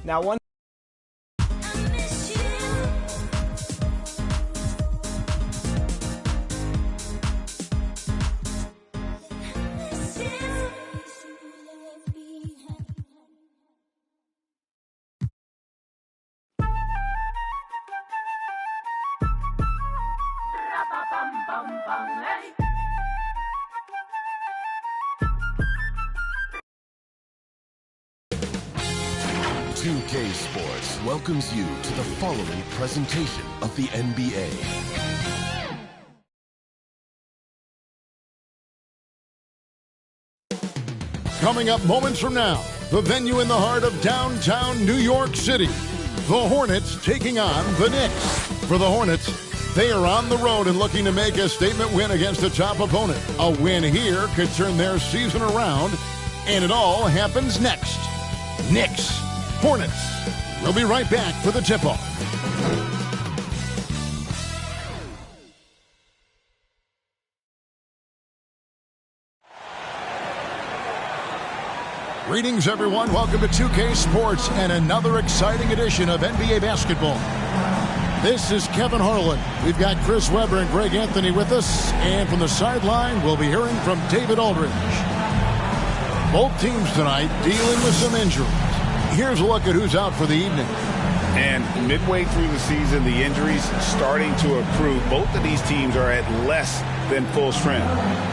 Now, one. UK Sports welcomes you to the following presentation of the NBA. Coming up moments from now, the venue in the heart of downtown New York City. The Hornets taking on the Knicks. For the Hornets, they are on the road and looking to make a statement win against a top opponent. A win here could turn their season around, and it all happens next. Knicks, Hornets. We'll be right back for the tip-off. Greetings, everyone. Welcome to 2K Sports and another exciting edition of NBA basketball. This is Kevin Harlan. We've got Chris Webber and Greg Anthony with us. And from the sideline, we'll be hearing from David Aldridge. Both teams tonight dealing with some injuries. Here's a look at who's out for the evening. And midway through the season, the injuries starting to accrue. Both of these teams are at less than full strength.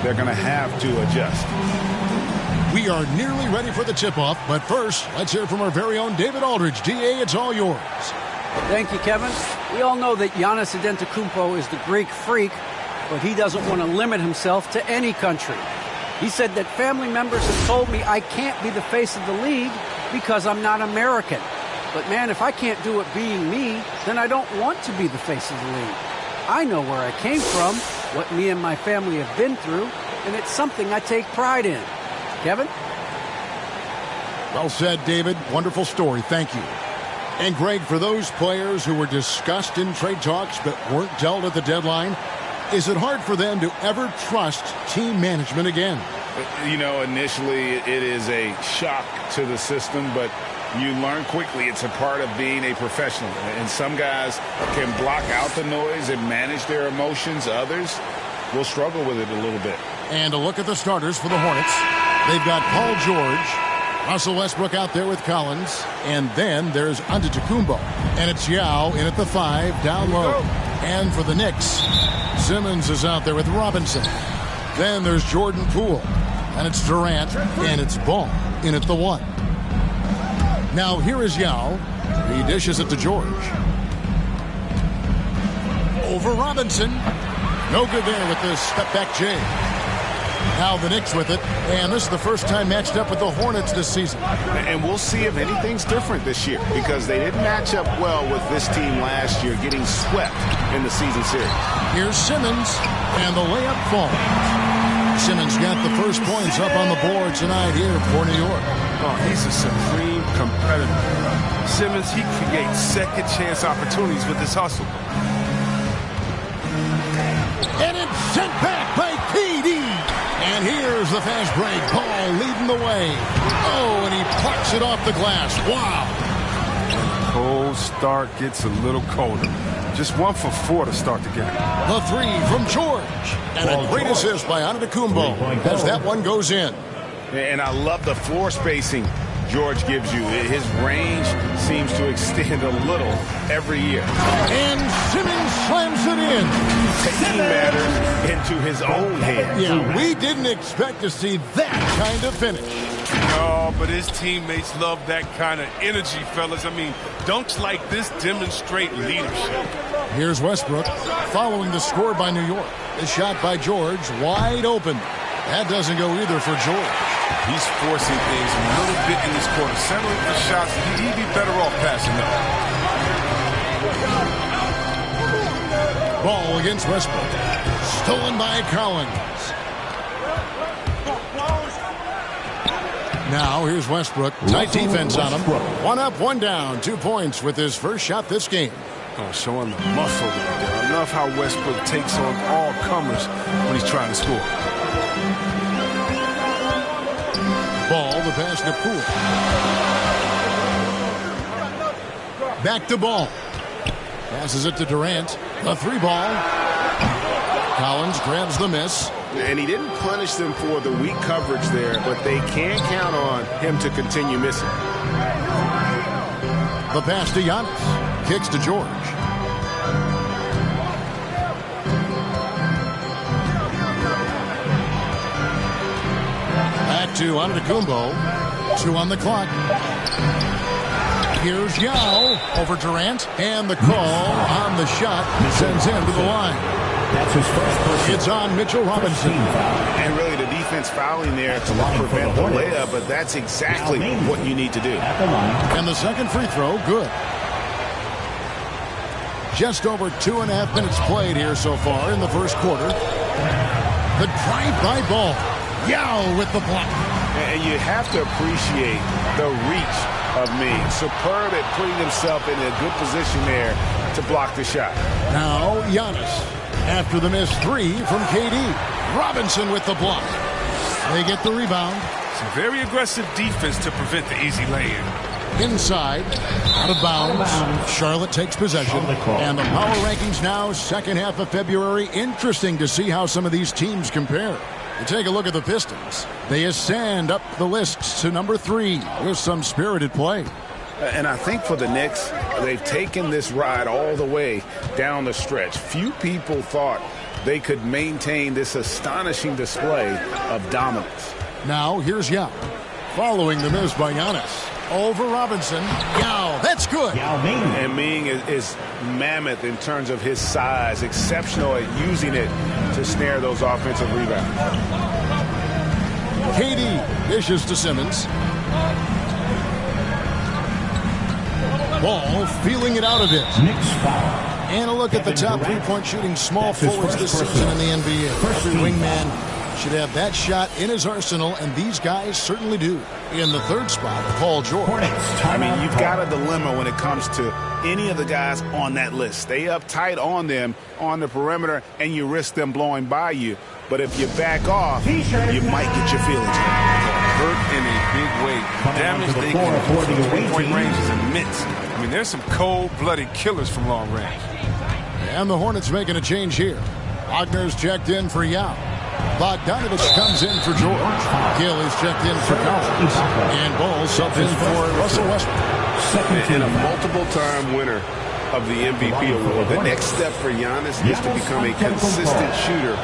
They're going to have to adjust. We are nearly ready for the tip-off, but first, let's hear from our very own David Aldridge. DA, it's all yours. Thank you, Kevin. We all know that Giannis Antetokounmpo is the Greek freak, but he doesn't want to limit himself to any country. He said that family members have told me I can't be the face of the league because I'm not American. But man, if I can't do it being me, then I don't want to be the face of the league. I know where I came from, what me and my family have been through, and it's something I take pride in. Kevin? Well said, David. Wonderful story. Thank you. And Greg, for those players who were discussed in trade talks but weren't dealt at the deadline, is it hard for them to ever trust team management again? You know, initially it is a shock to the system, but you learn quickly it's a part of being a professional. And some guys can block out the noise and manage their emotions. Others will struggle with it a little bit. And a look at the starters for the Hornets. They've got Paul George, Russell Westbrook out there with Collins, and then there's Antetokounmpo. And it's Yao in at the 5, down low. And for the Knicks, Simmons is out there with Robinson. Then there's Jordan Poole, and it's Durant, and it's Ball in at the 1. Now here is Yao. He dishes it to George. Over Robinson. No good there with this step-back J. Now the Knicks with it, and this is the first time matched up with the Hornets this season. And we'll see if anything's different this year, because they didn't match up well with this team last year, getting swept in the season series. Here's Simmons, and the layup falls. Simmons got the first points up on the board tonight here for New York. Oh, he's a supreme competitor. Simmons, he creates second chance opportunities with his hustle. And it's sent back by PD. And here's the fast break. Ball leading the way. Oh, and he plucks it off the glass. Wow. Cold start gets a little colder. Just 1 for 4 to start the game. The 3 from George. And a great assist by Antetokounmpo as that one goes in. And I love the floor spacing George gives you. His range seems to extend a little every year. And Simmons slams it in. Taking matters into his own hands. Yeah, we didn't expect to see that kind of finish. No, but his teammates love that kind of energy, fellas. I mean, dunks like this demonstrate leadership. Here's Westbrook following the score by New York. The shot by George, wide open. That doesn't go either for George. He's forcing things a little bit in this quarter. Settling for shots, he'd be better off passing them. Ball against Westbrook. Stolen by Collins. Now here's Westbrook. Tight defense on him. 1 up, 1 down. 2 points with his first shot this game. Oh, showing the muscle right there. I love how Westbrook takes on all comers when he's trying to score. Ball, the pass to Poole. Back to ball. Passes it to Durant. The 3-ball. Collins grabs the miss. And he didn't punish them for the weak coverage there, but they can count on him to continue missing. The pass to Giannis. Kicks to George. Back to Antetokounmpo. 2 on the clock. Here's Yao over Durant. And the call on the shot sends him to the line. That's his first person. It's on Mitchell Robinson. And really the defense fouling there to prevent the layup, but that's exactly what you need to do. And the second free throw, good. Just over 2.5 minutes played here so far in the first quarter. The drive-by ball. Yao with the block. And you have to appreciate the reach of Ming. Superb at putting himself in a good position there to block the shot. Now Giannis after the missed 3 from KD. Robinson with the block. They get the rebound. Some very aggressive defense to prevent the easy lay-in. Inside, out of bounds. Charlotte takes possession. And the power rankings now, second half of February. Interesting to see how some of these teams compare. You take a look at the Pistons. They ascend up the list to number 3 with some spirited play. And I think for the Knicks, they've taken this ride all the way down the stretch. Few people thought they could maintain this astonishing display of dominance. Now here's Yao. Following the miss by Giannis. Over Robinson. Yao, that's good. And Ming is mammoth in terms of his size. Exceptional at using it to snare those offensive rebounds. KD dishes to Simmons. Ball feeling it out of it. Knicks foul. And a look at the top three-point shooting small forwards this season in the NBA. Every wingman should have that shot in his arsenal, and these guys certainly do. In the third spot, Paul George. I mean, you've got a dilemma when it comes to any of the guys on that list. Stay up tight on them on the perimeter, and you risk them blowing by you. But if you back off, you might get your feelings hurt in a big way. Damage they can do from three-point range is immense. I mean, there's some cold-blooded killers from long range. And the Hornets making a change here. Wagner's checked in for Yao. Bogdanovich comes in for George. Gill is checked in for Collins. And Ball subbed in for Russell Westbrook. And a multiple-time winner of the MVP award. The next step for Giannis is to become a consistent shooter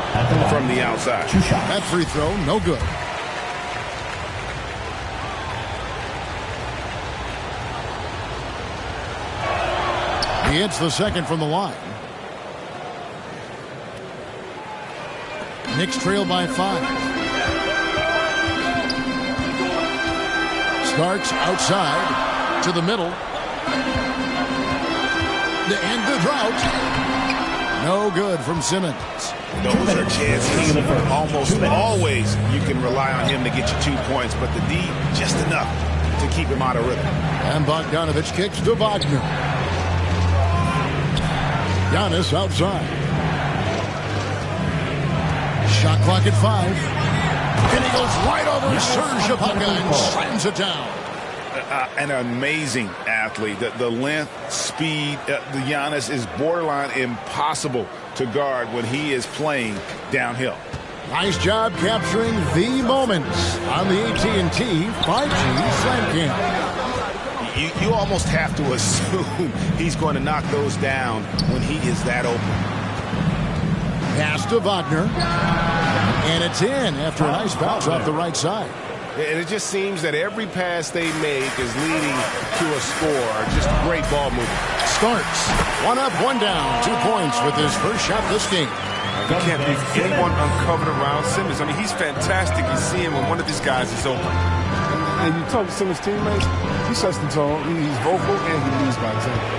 from the outside. That free throw, no good. He hits the second from the line. Knicks trail by 5. Starts outside to the middle. To end the drought. No good from Simmons. Those are chances. Almost always you can rely on him to get you 2 points, but the D just enough to keep him out of rhythm. And Bogdanovich kicks to Wagner. Giannis outside. Shot clock at 5. And he goes right over Serge Ibaka and slams it down. An amazing athlete. The length, speed, the Giannis is borderline impossible to guard when he is playing downhill. Nice job capturing the moments on the AT&T 5G Slam Cam. You almost have to assume he's going to knock those down when he is that open. Pass to Wagner. And it's in after a nice bounce off the right side. And it just seems that every pass they make is leading to a score. Just great ball movement. Starts. 1 up, 1 down. 2 points with his first shot this game. You can't leave anyone uncovered around Simmons. I mean, he's fantastic at seeing when one of these guys is open. And you talk to Simmons' teammates, he sets the tone, he's vocal, and he leads by example.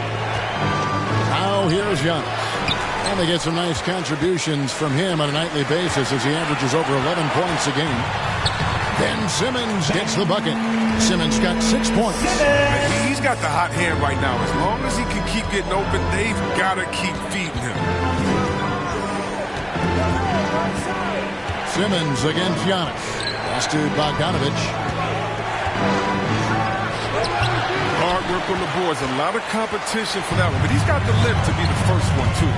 Now here's Giannis. And they get some nice contributions from him on a nightly basis as he averages over 11 points a game. Then Simmons gets the bucket. Simmons got 6 points. He's got the hot hand right now. As long as he can keep getting open, they've got to keep feeding him. Simmons against Giannis. Pass to Bogdanovich. work on the boards. A lot of competition for that one. But he's got the lift to be the first one, too.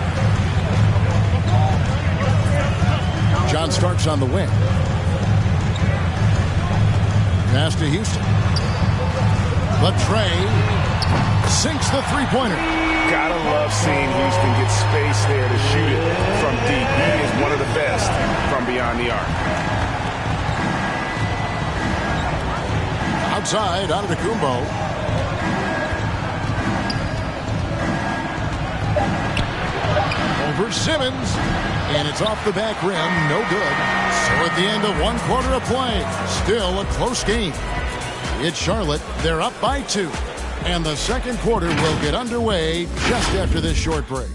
John Starks on the wing. Pass to Houston. Latrey sinks the three-pointer. Gotta love seeing Houston get space there to shoot it from deep. He is one of the best from beyond the arc. Outside, Antetokounmpo. Over Simmons. And it's off the back rim. No good. So at the end of one quarter of play, still a close game. It's Charlotte. They're up by 2. And the second quarter will get underway just after this short break.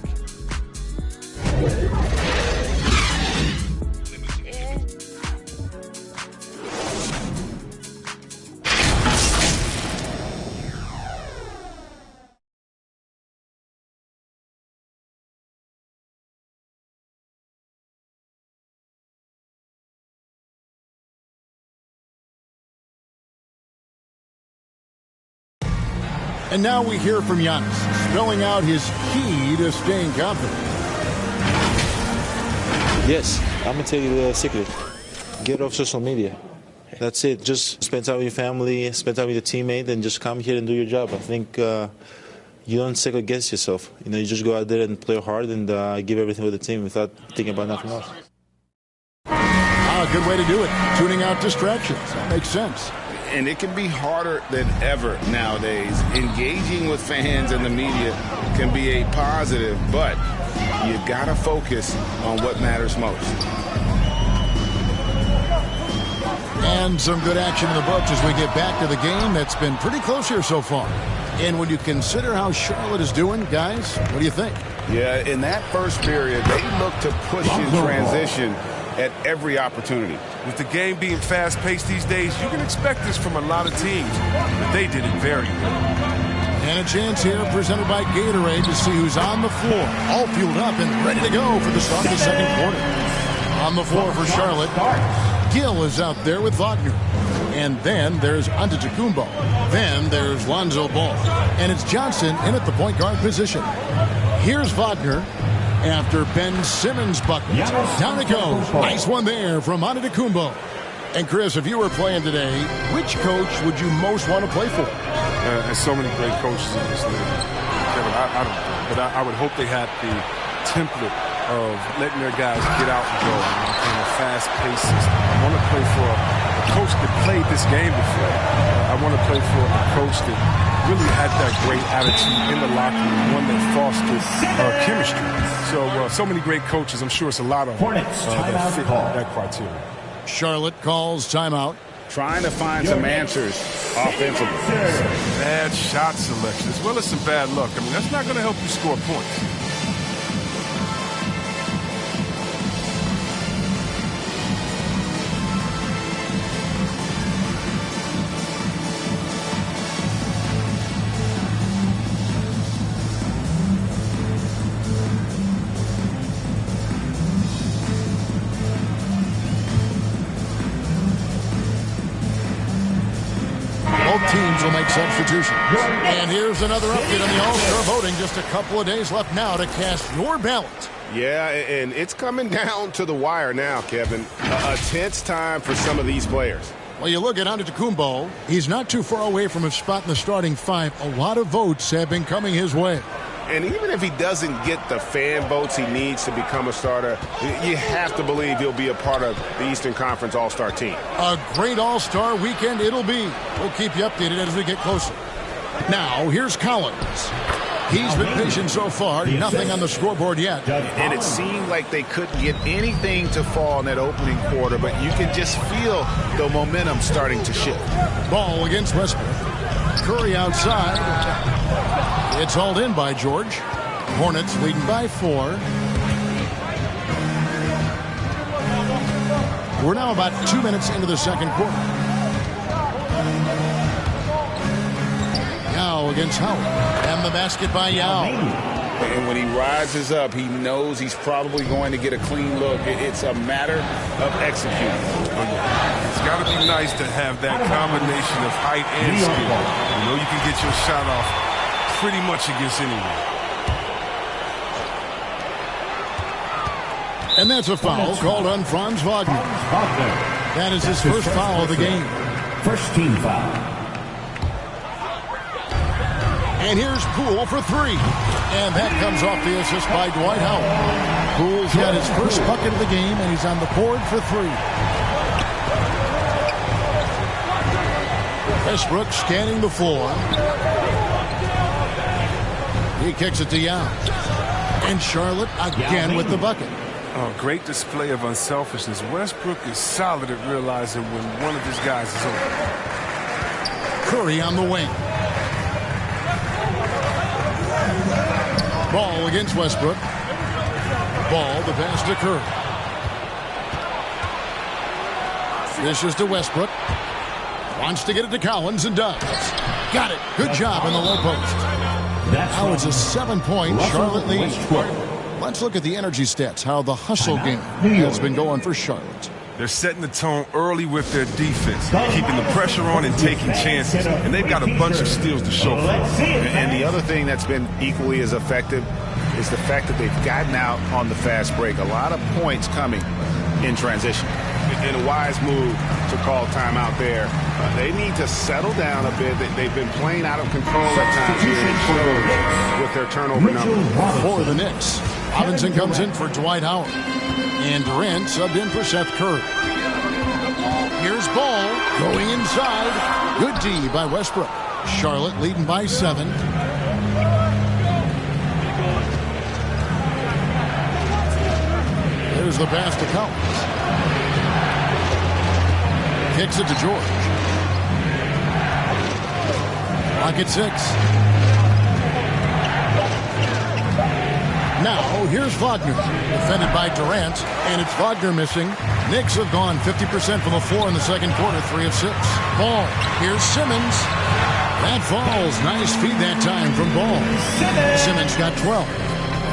And now we hear from Giannis, spelling out his key to staying confident. Yes, I'm going to tell you the secret. Get off social media. That's it. Just spend time with your family, spend time with your teammate, and just come here and do your job. I think you don't second guess yourself. You just go out there and play hard and give everything with the team without thinking about nothing else. A good way to do it. Tuning out distractions. That makes sense. And it can be harder than ever nowadays. Engaging with fans and the media can be a positive, but you got to focus on what matters most. And some good action in the books as we get back to the game that's been pretty close here so far. And when you consider how Charlotte is doing, guys, what do you think? Yeah, in that first period, they look to push in transition at every opportunity. With the game being fast-paced these days, you can expect this from a lot of teams, but they did it very well. And a chance here presented by Gatorade to see who's on the floor, all fueled up and ready to go for the start of the second quarter. On the floor for Charlotte, Gill is out there with Wagner. And then there's Antetokounmpo. Then there's Lonzo Ball. And it's Johnson in at the point guard position. Here's Wagner. After Ben Simmons bucket. Down it goes. Nice one there from Antetokounmpo. And Chris, if you were playing today, which coach would you most want to play for? There's so many great coaches in this league. Kevin, I don't know. But I would hope they had the template of letting their guys get out and go in a fast-paced system. I want to play for a coach that played this game before. I want to play for a coach that really had that great attitude in the locker room, one that fostered chemistry. So many great coaches. I'm sure it's a lot of Hornets that fit that criteria. Charlotte calls timeout. Trying to find some answers offensively. Bad shot selection as well as some bad luck. I mean, that's not going to help you score points. Teams will make substitutions. And here's another update on the All-Star voting. Just a couple of days left now to cast your ballot. Yeah, and it's coming down to the wire now, Kevin. A tense time for some of these players. Well, you look at Antetokounmpo. He's not too far away from a spot in the starting 5. A lot of votes have been coming his way. And even if he doesn't get the fan votes he needs to become a starter, you have to believe he'll be a part of the Eastern Conference All-Star team. A great All-Star weekend it'll be. We'll keep you updated as we get closer. Now, here's Collins. He's been patient so far. Nothing on the scoreboard yet. And it seemed like they couldn't get anything to fall in that opening quarter, but you can just feel the momentum starting to shift. Ball against Westbrook. Curry outside. It's hauled in by George. Hornets leading by 4. We're now about 2 minutes into the second quarter. Now Yao against Howard. And the basket by Yao. And when he rises up, he knows he's probably going to get a clean look. It's a matter of executing. It's got to be nice to have that combination of height and skill. You know you can get your shot off pretty much against anyone. And that's a foul called on Franz Wagner. That is his first foul of the game. First team foul. And here's Poole for three. And that comes off the assist by Dwight Howard. Poole's got his first bucket of the game, and he's on the board for three. Westbrook scanning the floor. He kicks it to Yao. And Charlotte again with the bucket. Oh, great display of unselfishness. Westbrook is solid at realizing when one of his guys is open. Curry on the wing. Ball against Westbrook. Ball, the pass to Curry. This is to Westbrook. Wants to get it to Collins and does. Got it. Good job in the low post. Now it's a 7-point Charlotte lead. Let's look at the energy stats, how the hustle game has been going for Charlotte. They're setting the tone early with their defense, keeping the pressure on and taking chances. And they've got a bunch of steals to show for it. And the other thing that's been equally as effective is the fact that they've gotten out on the fast break. A lot of points coming in transition. In a wise move to call timeout there. They need to settle down a bit. They've been playing out of control at times here with their turnover number. For the Knicks, Robinson comes in for Dwight Howard. And Durant subbed in for Seth Curry. Here's Ball going inside. Good D by Westbrook. Charlotte leading by 7. There's the pass to Collins. Kicks it to George. Clock at 6. Now, here's Wagner, defended by Durant, and it's Wagner missing. Knicks have gone 50% from the floor in the second quarter, 3 of 6. Ball, here's Simmons. That falls. Nice feed that time from Ball. Simmons got 12.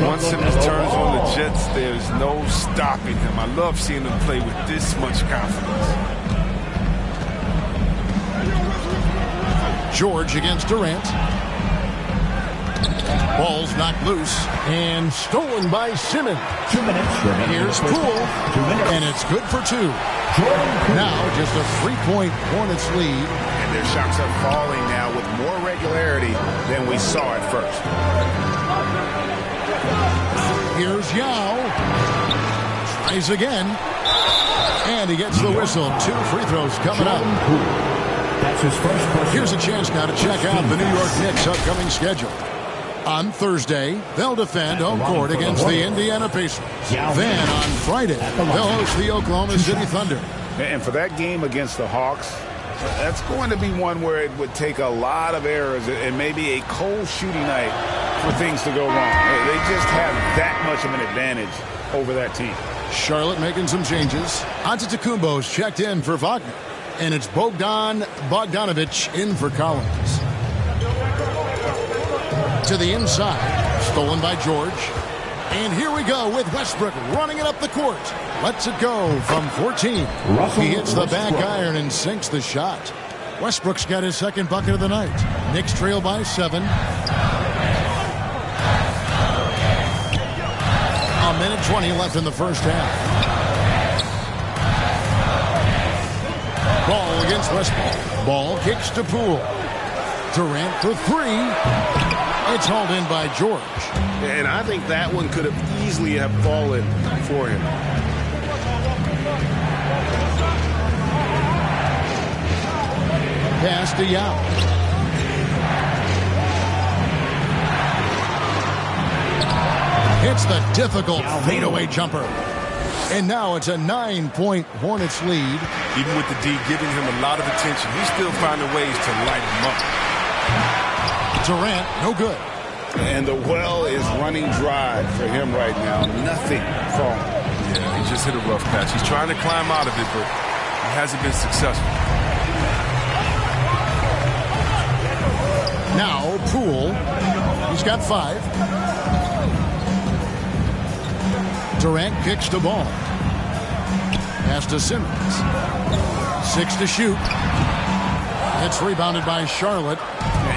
Once Simmons turns on the Jets, there's no stopping him. I love seeing him play with this much confidence. George against Durant. Ball's knocked loose and stolen by Simmons. 2 minutes remaining. Here's Poole, and it's good for 2. Now just a 3-point Hornets lead. And their shots are falling now with more regularity than we saw at first. Here's Yao. Tries again. And he gets the whistle. 2 free throws coming up. That's his first. Here's a chance now to check out the New York Knicks' upcoming schedule. On Thursday, they'll defend home court against the Indiana Pacers. Then on Friday, they'll host the Oklahoma City Thunder. And for that game against the Hawks, that's going to be one where it would take a lot of errors and maybe a cold shooting night for things to go wrong. They just have that much of an advantage over that team. Charlotte making some changes. Antetokounmpo's checked in for Wagner. And it's Bogdanovic in for Collins. To the inside, stolen by George. And here we go with Westbrook running it up the court. Lets it go from 14. He hits the back iron and sinks the shot. Westbrook's got his second bucket of the night. Knicks trail by 7. A minute 20 left in the first half. Ball against Westbrook. Ball kicks to Poole. Durant for 3. It's hauled in by George. And I think that one could have easily have fallen for him. Pass to Yao. It's the difficult fadeaway jumper. And now it's a 9-point Hornets lead. Even with the D giving him a lot of attention, he's still finding ways to light him up. Durant, no good. And the well is running dry for him right now. Nothing falling. Yeah, he just hit a rough patch. He's trying to climb out of it, but he hasn't been successful. Now Poole. He's got 5. Durant kicks the ball. Pass to Simmons. 6 to shoot. It's rebounded by Charlotte.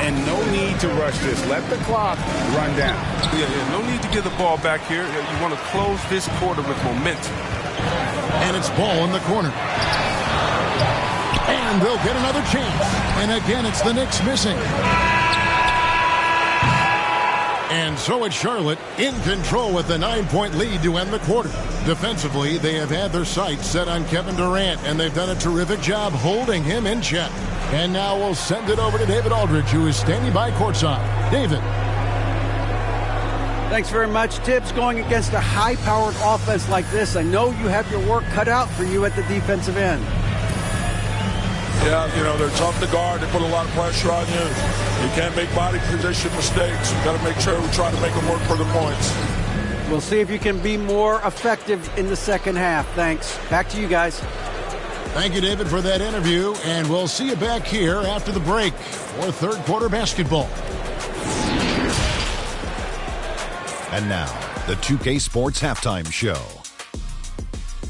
And no need to rush this. Let the clock run down. Yeah, no need to give the ball back here. You want to close this quarter with momentum. And it's Ball in the corner. And they'll get another chance. And again, it's the Knicks missing. And so it's Charlotte in control with the 9-point lead to end the quarter. Defensively, they have had their sights set on Kevin Durant, and they've done a terrific job holding him in check. And now we'll send it over to David Aldridge, who is standing by courtside. David. Thanks very much, Tibbs. Going against a high-powered offense like this, I know you have your work cut out for you at the defensive end. Yeah, they're tough to guard. They put a lot of pressure on you. You can't make body position mistakes. You've got to make sure we try to make them work for the points. We'll see if you can be more effective in the second half. Thanks. Back to you guys. Thank you, David, for that interview, and we'll see you back here after the break for third quarter basketball. And now, the 2K Sports Halftime Show.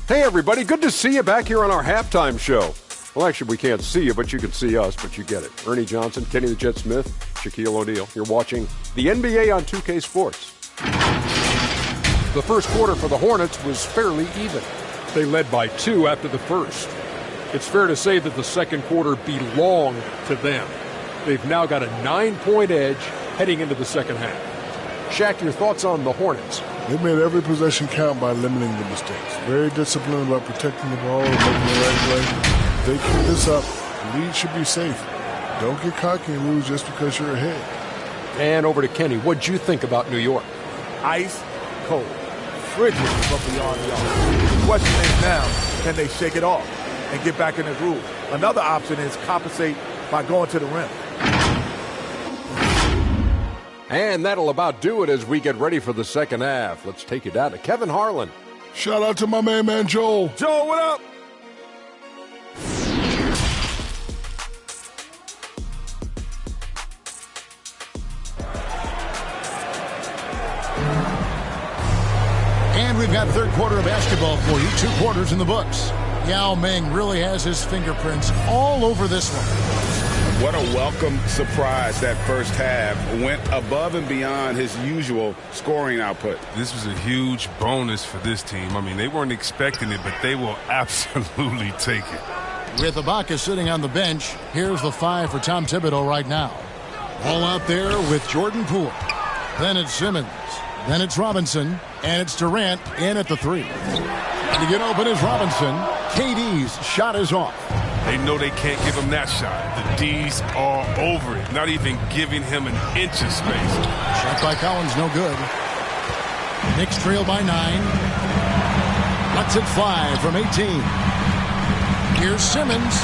Hey, everybody. Good to see you back here on our halftime show. Well, actually, we can't see you, but you can see us, but you get it. Ernie Johnson, Kenny the Jet Smith, Shaquille O'Neal. You're watching the NBA on 2K Sports. The first quarter for the Hornets was fairly even. They led by 2 after the first. It's fair to say that the second quarter belonged to them. They've now got a 9-point edge heading into the second half. Shaq, your thoughts on the Hornets? They made every possession count by limiting the mistakes. Very disciplined about protecting the ball and making the right play. If they keep this up, the lead should be safe. Don't get cocky and lose just because you're ahead. And over to Kenny. What'd you think about New York? Ice cold. Frigid but beyond the art. The question is now, can they shake it off and get back in the groove? Another option is compensate by going to the rim. And that'll about do it as we get ready for the second half. Let's take you down to Kevin Harlan. Shout out to my man Joel. Joel, what up? And we've got third quarter of basketball for you. 2 quarters in the books. Yao Ming really has his fingerprints all over this one. What a welcome surprise that first half. Went above and beyond his usual scoring output. This was a huge bonus for this team. I mean, they weren't expecting it, but they will absolutely take it. With Ibaka sitting on the bench, here's the 5 for Tom Thibodeau right now. All out there with Jordan Poole. Then it's Simmons. Then it's Robinson. And it's Durant in at the 3. And to get open is Robinson. KD's shot is off. They know they can't give him that shot. The D's are over it, not even giving him an inch of space. Shot by Collins, no good. Knicks trail by 9. Lets it fly from 18. Here's Simmons.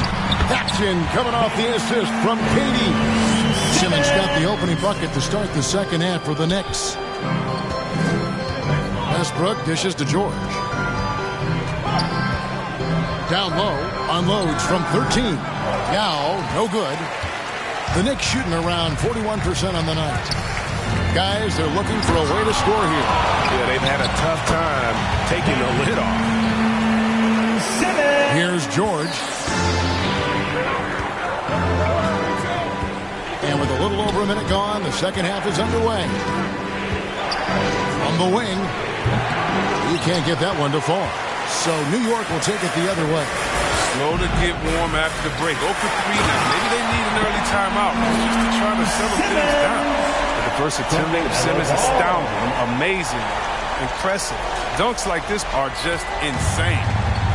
That's in, coming off the assist from KD. Simmons got the opening bucket to start the second half for the Knicks. Westbrook dishes to George. Down low, unloads from 13. Yao, no good. The Knicks shooting around 41% on the night. Guys, they're looking for a way to score here. Yeah, they've had a tough time taking the lid off. Here's George. And with a little over a minute gone, the second half is underway. From the wing. He can't get that one to fall. So New York will take it the other way. Slow to get warm after the break. 0 for 3 now. Maybe they need an early timeout just to try to settle things down. But the versatility of Simmons is astounding, amazing, impressive. Dunks like this are just insane.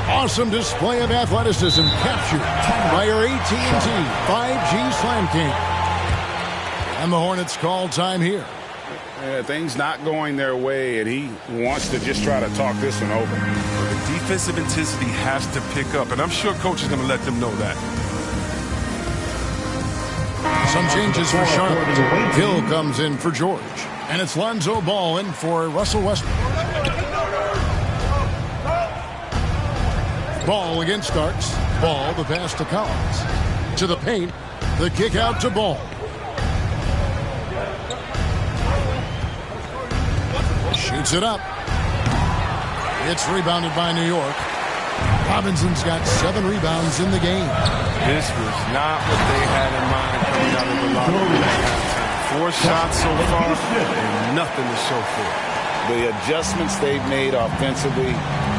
Awesome display of athleticism captured by your AT&T 5G Slam King. And the Hornets call time here. Things not going their way, and he wants to just try to talk this one over. The defensive intensity has to pick up, and I'm sure coach is going to let them know that. Some changes for Charlotte. Hill comes in for George, and it's Lonzo Ball in for Russell Westbrook. Ball against Starks. Ball, the pass to Collins. To the paint, the kick out to Ball. Puts it up. It's rebounded by New York. Robinson's got 7 rebounds in the game. This was not what they had in mind coming out of the locker room at halftime. 4 shots so far and nothing to show for it. The adjustments they've made offensively,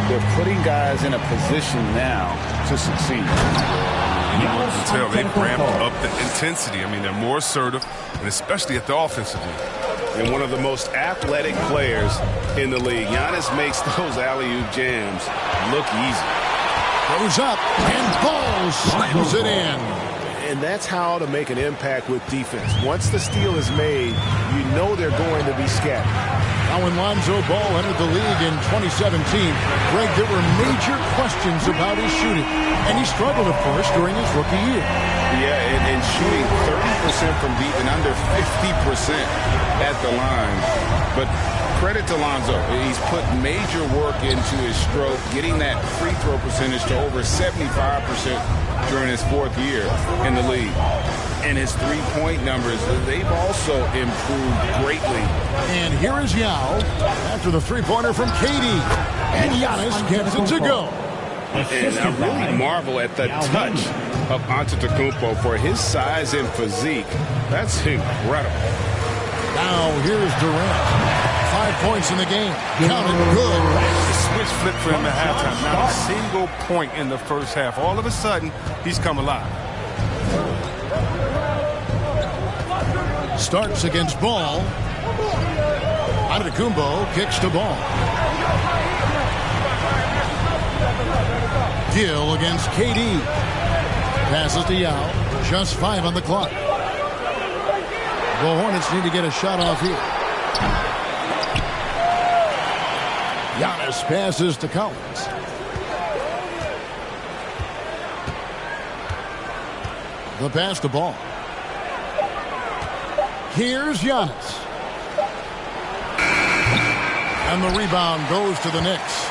they're putting guys in a position now to succeed. You can tell they've ramped up the intensity. I mean, they're more assertive, and especially at the offensive end. And one of the most athletic players in the league. Giannis makes those alley-oop jams look easy. Goes up and balls, slams it in. And that's how to make an impact with defense. Once the steal is made, you know they're going to be scattered. Now when Lonzo Ball entered the league in 2017, Greg, there were major questions about his shooting. And he struggled, of course, during his rookie year. Yeah, and shooting 30% from deep and under 50% at the line. But credit to Lonzo. He's put major work into his stroke, getting that free throw percentage to over 75% during his 4th year in the league. And his three-point numbers, they've also improved greatly. And here is Yao after the three-pointer from KD. And Giannis gets it to go. And I really marvel at the touch of Antetokounmpo for his size and physique. That's incredible. Now here's Durant. 5 points in the game. Counted good. The switch flipped for him at halftime. Not a single point in the first half. All of a sudden, he's come alive. Starks against Ball. Antetokounmpo kicks the ball. Gill against KD. Passes to Yao. Just 5 on the clock. The Hornets need to get a shot off here. Giannis passes to Collins. The pass to Ball. Here's Giannis. And the rebound goes to the Knicks.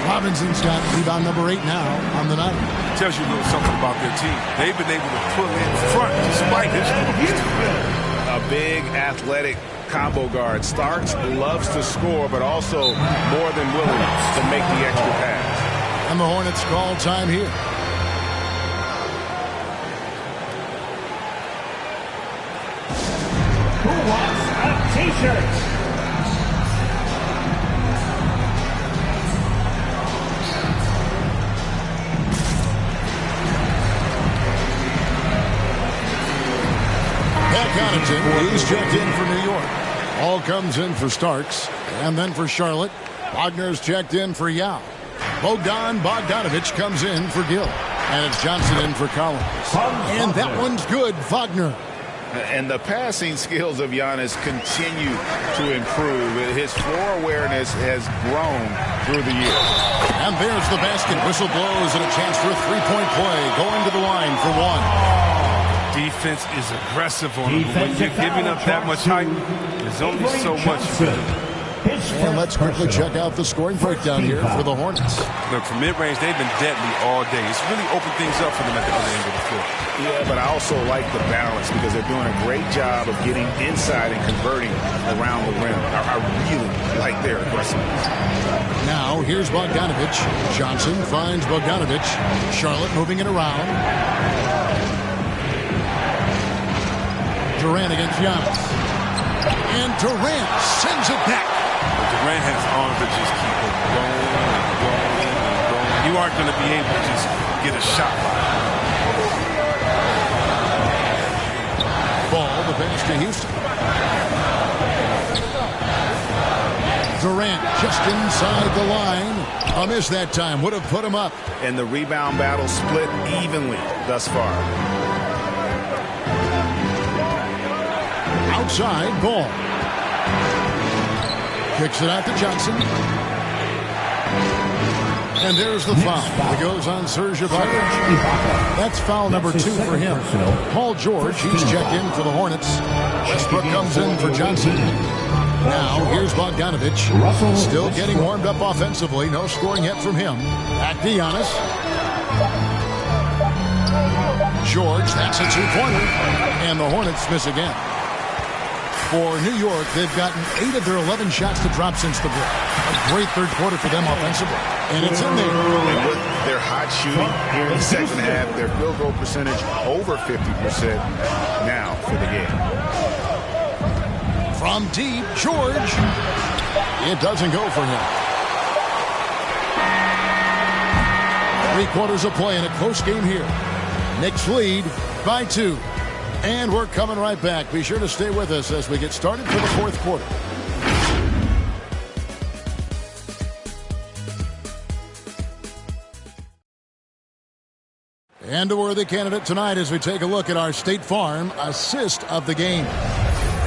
Robinson's got rebound number 8 now on the night. Tells you a little something about their team. They've been able to pull in front despite his flaws. A big athletic combo guard. Starks loves to score, but also more than willing to make the extra pass. And the Hornets call time here. Who wants a T-shirt? He's checked in for New York. All comes in for Starks. And then for Charlotte. Wagner's checked in for Yao. Bogdanovich comes in for Gill. And it's Johnson in for Collins. And that one's good, Wagner. And the passing skills of Giannis continue to improve. His floor awareness has grown through the years. And there's the basket. Whistle blows and a chance for a three-point play. Going to the line for 1. Defense is aggressive on him. When you're giving up that much height, there's only so much you can do. And let's quickly check out the scoring breakdown here for the Hornets. Look, from mid-range, they've been deadly all day. It's really opened things up for them at the other end of the floor. Yeah, but I also like the balance because they're doing a great job of getting inside and converting around the rim. I really like their aggressiveness. Now, here's Bogdanovich. Johnson finds Bogdanovich. Charlotte moving it around. Durant against Giannis. And Durant sends it back. Durant has arms that just keep him going and going and going. You aren't going to be able to just get a shot by him. Ball, the pass to Houston. Durant just inside the line. A miss that time. Would have put him up. And the rebound battle split evenly thus far. Outside, Ball. Kicks it out to Johnson. And there's the foul. It goes on Serge Ibaka. That's foul number 2 for him. Paul George, he's checked in for the Hornets. Westbrook comes in for Johnson. Now, here's Bogdanovich. Still getting warmed up offensively. No scoring yet from him. Back to Giannis. George, that's a 2-pointer. And the Hornets miss again. For New York, they've gotten 8 of their 11 shots to drop since the break. A great third quarter for them offensively. And it's in there. And with their hot shooting here in the second half, their field goal percentage over 50% now for the game. From deep, George. It doesn't go for him. 3 quarters of play in a close game here. Knicks lead by 2. And we're coming right back. Be sure to stay with us as we get started for the fourth quarter. And a worthy candidate tonight as we take a look at our State Farm assist of the game.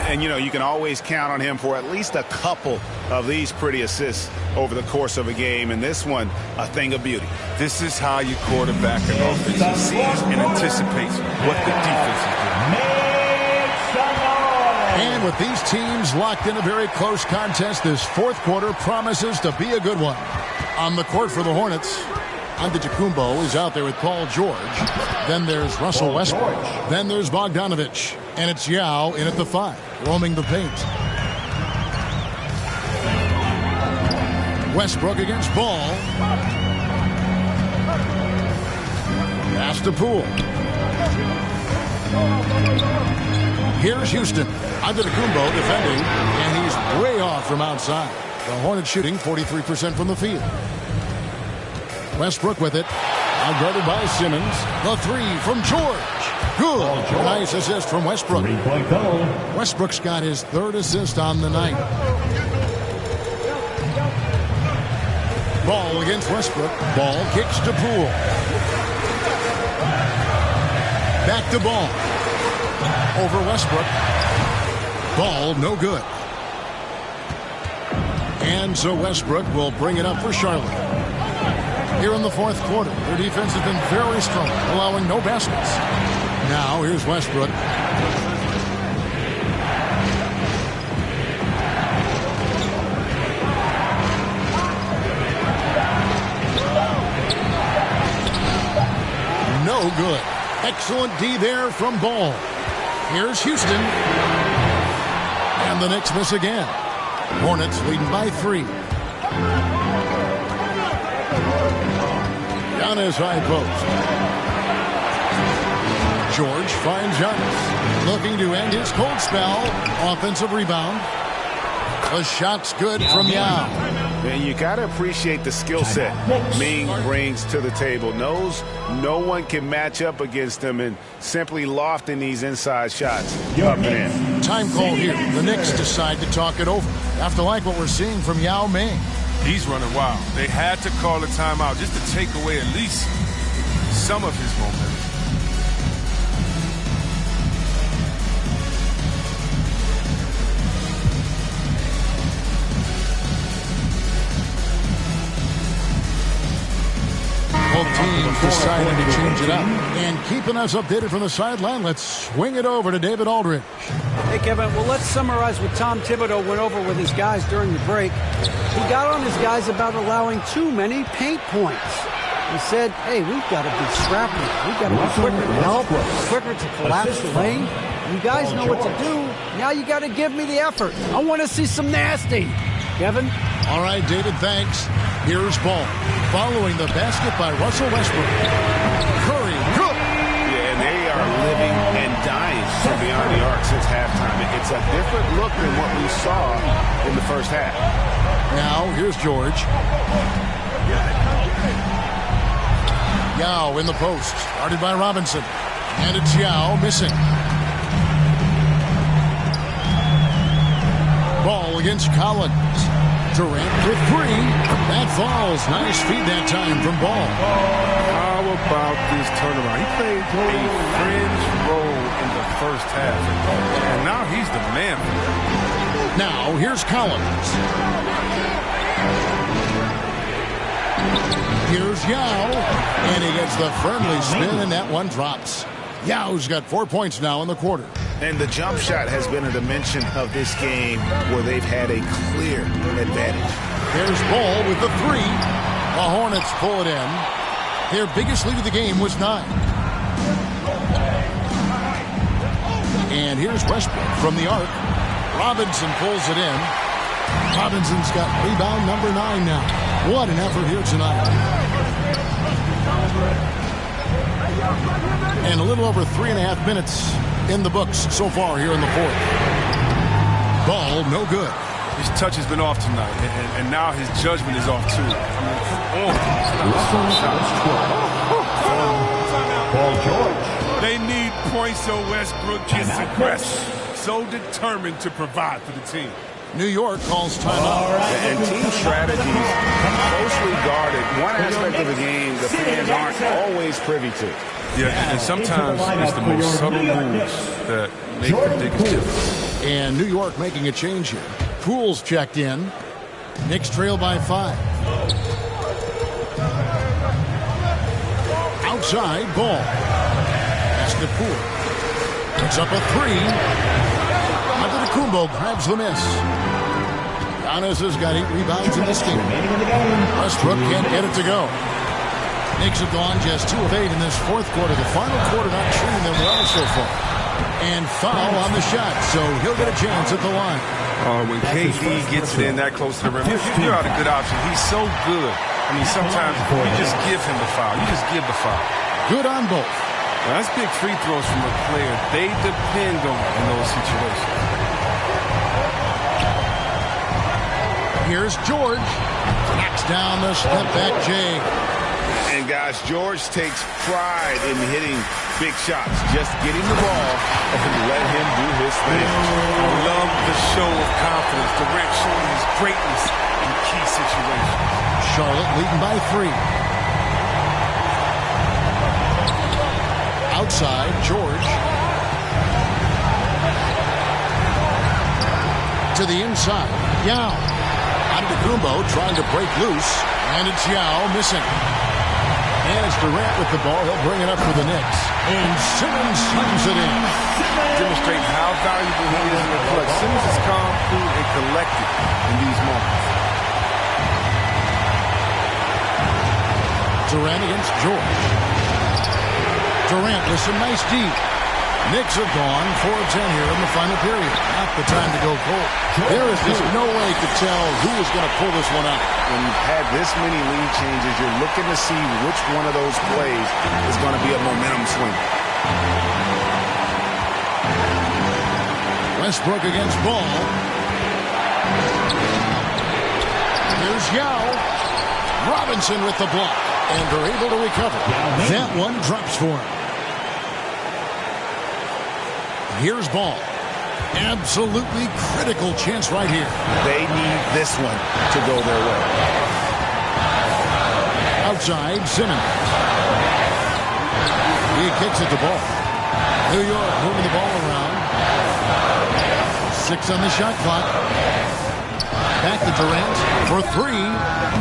And, you know, you can always count on him for at least a couple of these pretty assists over the course of a game. And this one, a thing of beauty. This is how you quarterback an offense. He sees and anticipates what the defense is doing. And with these teams locked in a very close contest, this fourth quarter promises to be a good one. On the court for the Hornets, Antetokounmpo is out there with Paul George. Then there's Russell Westbrook. Then there's Bogdanovich. And it's Yao in at the 5, roaming the paint. Westbrook against Ball. Pass to Poole. Here's Houston. Antetokounmpo defending, and he's way off from outside. The Hornets shooting 43% from the field. Westbrook with it. Now guarded by Simmons. The 3 from George. Good. Nice assist from Westbrook. Westbrook's got his 3rd assist on the night. Ball against Westbrook. Ball kicks to Poole. Back to Ball. Over Westbrook. Ball no good. And so Westbrook will bring it up for Charlotte. Here in the fourth quarter, their defense has been very strong, allowing no baskets. Now here's Westbrook. No good. Excellent D there from Ball. Here's Houston. And the Knicks miss again. Hornets leading by 3. Giannis high post. George finds Giannis. Looking to end his cold spell. Offensive rebound. The shot's good from Yao. And you got to appreciate the skill set Ming brings to the table. Knows no one can match up against him and simply lofting these inside shots up and in. Time call here. The Knicks decide to talk it over. After like what we're seeing from Yao Ming. He's running wild. They had to call a timeout just to take away at least some of his momentum. Both teams deciding to change it up. And keeping us updated from the sideline, let's swing it over to David Aldridge. Hey, Kevin, well, let's summarize what Tom Thibodeau went over with his guys during the break. He got on his guys about allowing too many paint points. He said, hey, we've got to be scrappy. We've got to be quicker to help, quicker to collapse the lane. You guys know what to do. Now you got to give me the effort. I want to see some nasty. Kevin? All right, David, thanks. Here's Ball. Following the basket by Russell Westbrook. Curry, good. Yeah, and they are living and dying from beyond the arc since halftime. It's a different look than what we saw in the first half. Now, here's George. Yao in the post. Guarded by Robinson. And it's Yao missing. Ball against Collins. Durant for 3. That falls. Nice feed that time from Ball. How about this turnaround? He played a fringe role in the first half. And now he's the man. Now, here's Collins. Here's Yao. And he gets the friendly spin, and that one drops. Yao's got 4 points now in the quarter. And the jump shot has been a dimension of this game where they've had a clear advantage. There's Ball with the 3. The Hornets pull it in. Their biggest lead of the game was 9. And here's Westbrook from the arc. Robinson pulls it in. Robinson's got rebound number 9 now. What an effort here tonight. And a little over 3.5 minutes in the books so far here in the fourth. Ball no good. His touch has been off tonight, and now his judgment is off too. Paul George. They need points so Westbrook gets aggressive. So determined to provide for the team. New York calls timeout. And team strategies closely guarded. One aspect of the game the fans aren't always privy to. Yeah, and sometimes it's the most subtle moves that make the biggest difference. And New York making a change here. Poole's checked in. Knicks trail by 5. Outside, Ball. That's the Poole. Puts up a 3. Antetokounmpo grabs the miss. Giannis has got 8 rebounds in this game. Westbrook can't get it to go. Knicks have gone just 2 of 8 in this fourth quarter. The final quarter not treating them well so far. And foul on the shot, so he'll get a chance at the line. When KD gets it in that close to the rim, you're out a good option. He's so good. I mean, sometimes you just give him the foul. You just give the foul. Good on both. Now, that's big free throws from a player they depend on in those situations. Here's George. Knocks down the step-back J. And, guys, George takes pride in hitting big shots. Just getting the ball and let him do his thing. I love the show of confidence. Durant showing his greatness in key situations. Charlotte leading by 3. Outside, George. To the inside. Yao. Antetokounmpo trying to break loose. And it's Yao missing. And it's Durant with the ball. He'll bring it up for the Knicks. And Simmons slams it in. Demonstrating how valuable he is in the clutch. Simmons is calm, cool, and collected in these moments. Durant against George. Durant with some nice D. Knicks have gone 4 of 10 here in the final period. Not the time to go cold. There is just no way to tell who is going to pull this one out. When you've had this many lead changes, you're looking to see which one of those plays is going to be a momentum swing. Westbrook against Ball. Here's Yao. Robinson with the block. And they're able to recover. That one drops for him. Here's Ball. Absolutely critical chance right here. They need this one to go their way. Outside, Simmons. He kicks it to Ball. New York moving the ball around. 6 on the shot clock. Back to Durant for 3.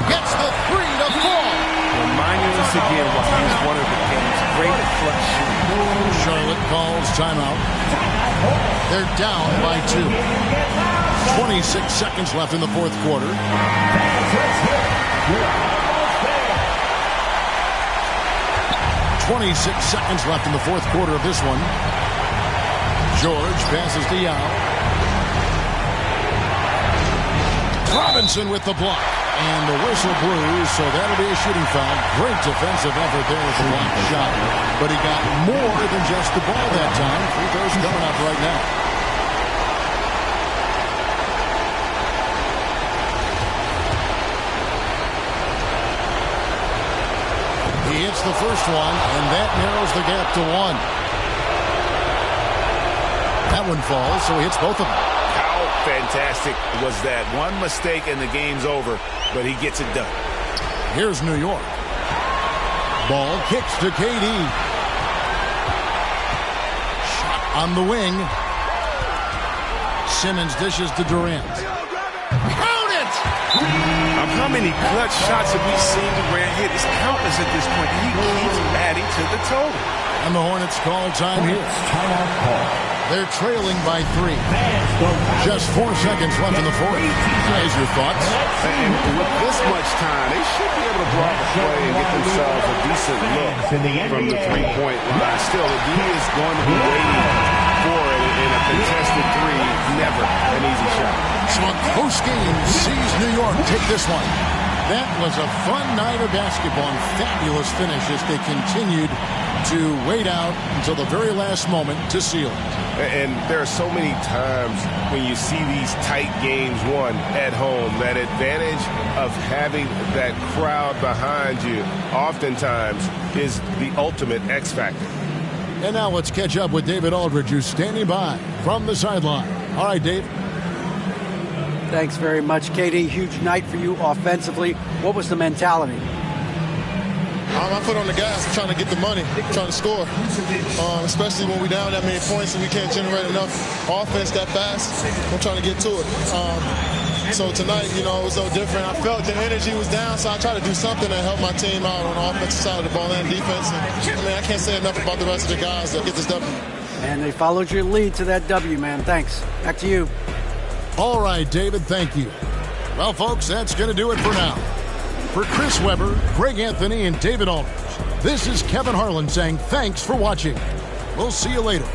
Gets the 3 to fall. Reminding us again why he's one of the game's great clutch shooters. Charlotte calls timeout. They're down by 2. 26 seconds left in the fourth quarter. 26 seconds left in the fourth quarter of this one. George passes to Yao. Robinson with the block. And the whistle blew, so that'll be a shooting foul. Great defensive effort there with the block shot. But he got more than just the ball that time. Free throws coming up right now. He hits the first one, and that narrows the gap to 1. That one falls, so he hits both of them. How fantastic was that? One mistake and the game's over, but he gets it done. Here's New York. Ball kicks to KD. Shot on the wing. Simmons dishes to Durant. Count it! How many clutch shots have we seen Durant hit? It's countless at this point. He keeps adding to the total. And the Hornets call time here. They're trailing by 3. Just 4 seconds left in the fourth. Here's your thoughts. And with this much time, they should be able to block a play and get themselves a decent look from the 3-point line. Still, the D is going to be waiting for it. And if contested three, never an easy shot. So a close game sees New York take this one. That was a fun night of basketball and fabulous finish as they continued to wait out until the very last moment to seal it. And there are so many times when you see these tight games won at home, that advantage of having that crowd behind you oftentimes is the ultimate X factor. And now let's catch up with David Aldridge, who's standing by from the sideline. All right, Dave. Thanks very much, Katie. Huge night for you offensively. What was the mentality? I put on the gas. I'm trying to get the money, trying to score, especially when we're down that many points and we can't generate enough offense that fast. I'm trying to get to it. So tonight, it was no different. I felt the energy was down, so I tried to do something to help my team out on the offensive side of the ball and defense. And, I can't say enough about the rest of the guys that get this W. And they followed your lead to that W, man. Thanks. Back to you. All right, David, thank you. Well, folks, that's going to do it for now. For Chris Webber, Greg Anthony, and David Aldridge, this is Kevin Harlan saying thanks for watching. We'll see you later.